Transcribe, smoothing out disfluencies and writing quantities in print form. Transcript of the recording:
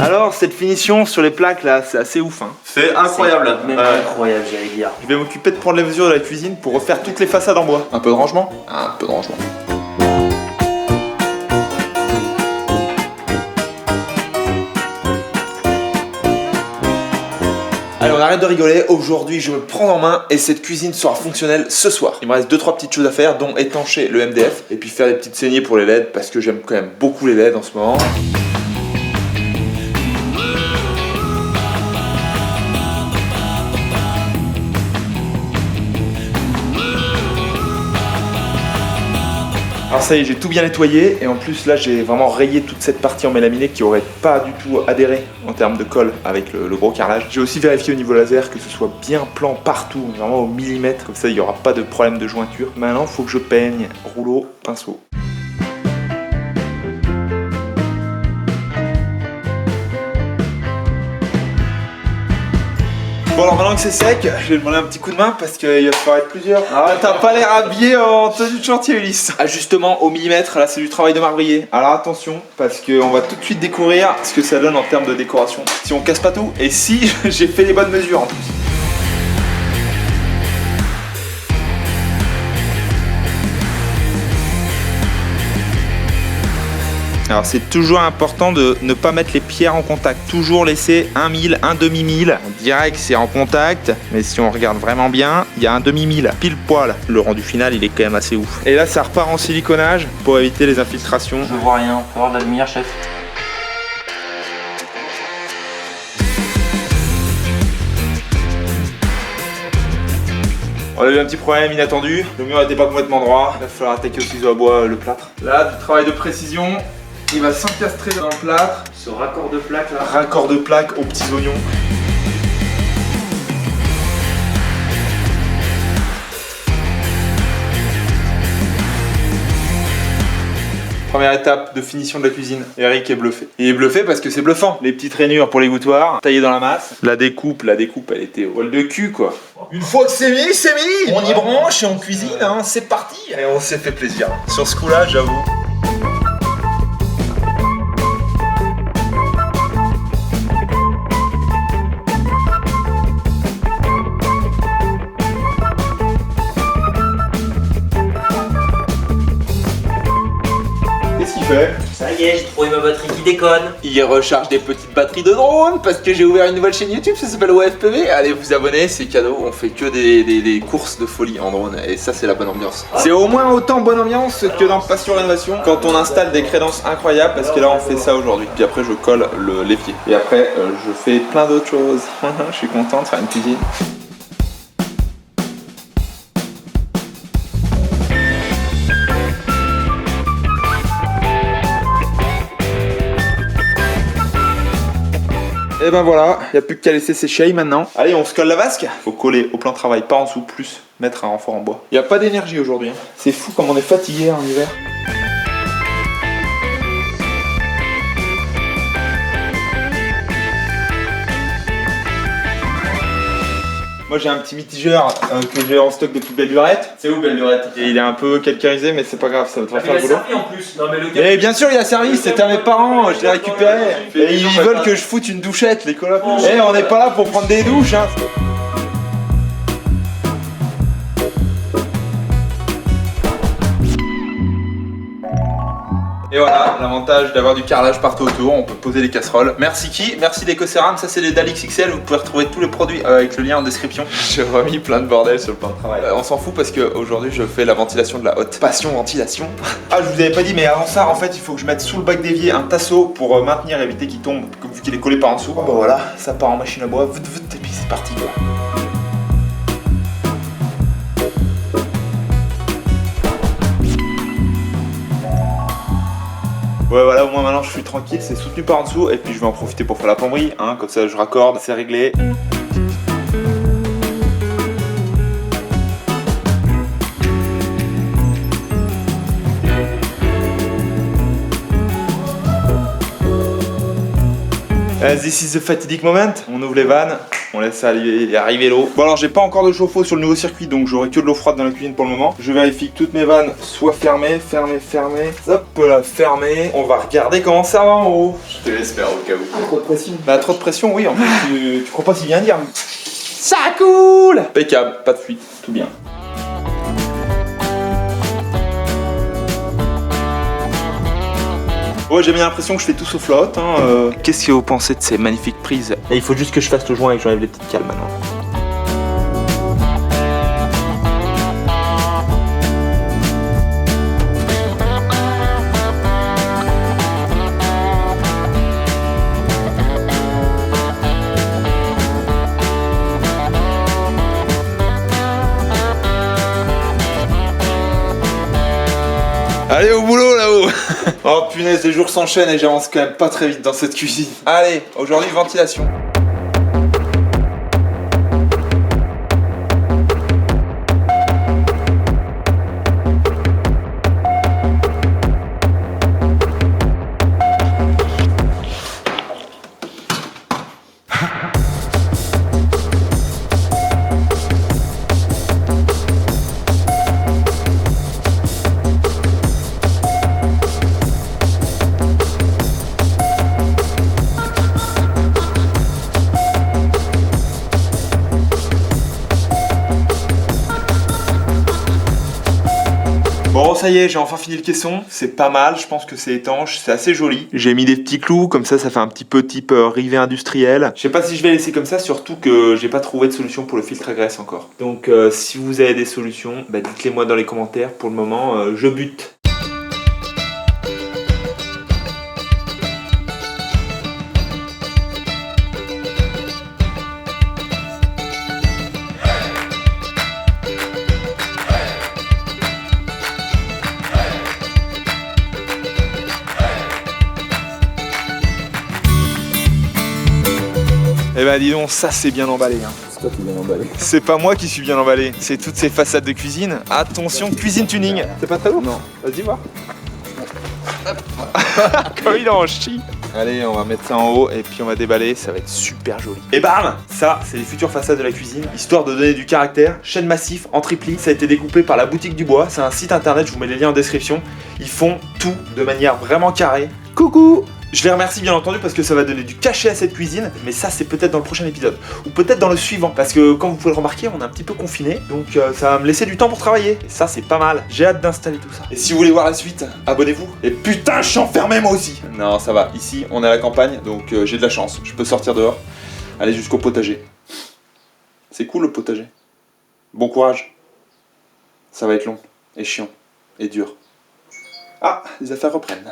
Alors cette finition sur les plaques là, c'est assez ouf hein. C'est incroyable. Même incroyable, j'allais dire. Je vais m'occuper de prendre les mesures de la cuisine pour refaire toutes les façades en bois. Un peu de rangement. Un peu de rangement. Allez, on arrête de rigoler, aujourd'hui je me prends en main et cette cuisine sera fonctionnelle ce soir. Il me reste 2-3 petites choses à faire, dont étancher le MDF et puis faire des petites saignées pour les LED parce que j'aime quand même beaucoup les LED en ce moment. Alors ça y est, j'ai tout bien nettoyé et en plus là j'ai vraiment rayé toute cette partie en mélaminé qui aurait pas du tout adhéré en termes de colle avec le gros carrelage. J'ai aussi vérifié au niveau laser que ce soit bien plan partout, vraiment au millimètre, comme ça il n'y aura pas de problème de jointure. Maintenant il faut que je peigne, rouleau, pinceau. Bon alors maintenant que c'est sec, je vais demander un petit coup de main parce qu'il va falloir être plusieurs. Ah t'as pas l'air habillé en tenue de chantier Ulysse. Ajustement au millimètre, là c'est du travail de marbrier. Alors attention parce qu'on va tout de suite découvrir ce que ça donne en termes de décoration. Si on casse pas tout et si j'ai fait les bonnes mesures en plus. Alors c'est toujours important de ne pas mettre les pierres en contact, toujours laisser un mille, un demi-mille. On dirait que c'est en contact, mais si on regarde vraiment bien, il y a un demi-mille, pile poil. Le rendu final il est quand même assez ouf. Et là ça repart en siliconnage pour éviter les infiltrations. Je vois rien, faut avoir de la lumière chef. On a eu un petit problème inattendu, le mur n'était pas complètement droit, il va falloir attaquer au ciseau à bois le plâtre. Là du travail de précision, il va s'encastrer dans le plâtre. Ce raccord de plaque là. Raccord de plaque aux petits oignons. Première étape de finition de la cuisine. Eric est bluffé. Il est bluffé parce que c'est bluffant. Les petites rainures pour les gouttoirs, taillées dans la masse. La découpe, elle était au bol de cul quoi. Une fois que c'est mis, c'est mis. On y branche et on cuisine, hein, c'est parti. Et on s'est fait plaisir. Sur ce coup-là, j'avoue. Ça y est, j'ai trouvé ma batterie qui déconne. Il recharge des petites batteries de drone parce que j'ai ouvert une nouvelle chaîne YouTube, ça s'appelle OFPV. Allez vous abonner, c'est cadeau, on fait que des courses de folie en drone et ça c'est la bonne ambiance. C'est au moins autant bonne ambiance que dans Passion Rénovation quand on installe des crédences incroyables parce que là on fait ça aujourd'hui. Puis après je colle l'évier. Et après je fais plein d'autres choses. Je suis content de faire une cuisine. Et ben voilà, il n'y a plus qu'à laisser sécher maintenant. Allez, on se colle la vasque. Faut coller au plan de travail, pas en dessous, plus mettre un renfort en bois. Il n'y a pas d'énergie aujourd'hui. Hein. C'est fou comme on est fatigué en hiver. Moi j'ai un petit mitigeur que j'ai en stock depuis Belle Lurette. C'est où Belle Lurette? Et il est un peu calcarisé mais c'est pas grave, ça va te faire le boulot. Il a servi en plus. Non, mais le Mais bien sûr il a servi, c'était à mes parents, je l'ai récupéré. Et ils veulent que je foute une douchette les colocs. Eh on n'est pas là pour prendre des douches hein. Et voilà, l'avantage d'avoir du carrelage partout autour, on peut poser les casseroles. Merci qui? Merci d'EcoCéram, ça c'est les dalles XXL, vous pouvez retrouver tous les produits avec le lien en description. J'ai remis plein de bordel sur le plan de travail. On s'en fout parce qu'aujourd'hui je fais la ventilation de la haute. Passion ventilation. Ah je vous avais pas dit mais avant ça en fait il faut que je mette sous le bac d'évier un tasseau pour maintenir et éviter qu'il tombe vu qu'il est collé par en dessous. Bon voilà, ça part en machine à bois, vut, et puis c'est parti quoi. Ouais voilà, au moins maintenant je suis tranquille, c'est soutenu par en dessous et puis je vais en profiter pour faire la plomberie, hein, comme ça je raccorde, c'est réglé. This is the fatidic moment, on ouvre les vannes. On laisse arriver l'eau. Bon alors j'ai pas encore de chauffe-eau sur le nouveau circuit, donc j'aurai que de l'eau froide dans la cuisine pour le moment. Je vérifie que toutes mes vannes soient fermées. Hop là, fermées. On va regarder comment ça va en haut. Je te laisse faire au cas où. Trop de pression. Bah trop de pression, oui, en fait tu crois pas si bien dire. Ça coule. Impeccable, pas de fuite, tout bien. Ouais, j'ai bien l'impression que je fais tout sauf la haute. Qu'est-ce que vous pensez de ces magnifiques prises? Et il faut juste que je fasse le joint et que j'enlève les petites cales maintenant. Allez au boulot là-haut. Oh punaise, les jours s'enchaînent et j'avance quand même pas très vite dans cette cuisine. Allez, aujourd'hui ventilation. Bon ça y est, j'ai enfin fini le caisson, c'est pas mal, je pense que c'est étanche, c'est assez joli. J'ai mis des petits clous, comme ça fait un petit peu type rivet industriel. Je sais pas si je vais laisser comme ça, surtout que j'ai pas trouvé de solution pour le filtre à graisse encore. Donc si vous avez des solutions, bah, dites-les moi dans les commentaires, pour le moment je bute. Eh ben dis donc, ça c'est bien emballé. C'est toi qui viens d'emballer. C'est pas moi qui suis bien emballé, c'est toutes ces façades de cuisine. Attention, cuisine tuning. C'est pas très lourd? Non. Vas-y voir. Comme il en chie. Allez, on va mettre ça en haut et puis on va déballer, ça va être super joli. Et bam! Ça, c'est les futures façades de la cuisine, histoire de donner du caractère. Chaîne massif en triplis, ça a été découpé par la boutique du bois. C'est un site internet, je vous mets les liens en description. Ils font tout de manière vraiment carrée. Coucou! Je les remercie bien entendu parce que ça va donner du cachet à cette cuisine, mais ça c'est peut-être dans le prochain épisode, ou peut-être dans le suivant, parce que comme vous pouvez le remarquer, on est un petit peu confiné, donc ça va me laisser du temps pour travailler, et ça c'est pas mal, j'ai hâte d'installer tout ça. Et si vous voulez voir la suite, abonnez-vous, et putain je suis enfermé moi aussi. Non ça va, ici on est à la campagne, donc j'ai de la chance, je peux sortir dehors, aller jusqu'au potager. C'est cool le potager. Bon courage, ça va être long, et chiant, et dur. Ah, les affaires reprennent.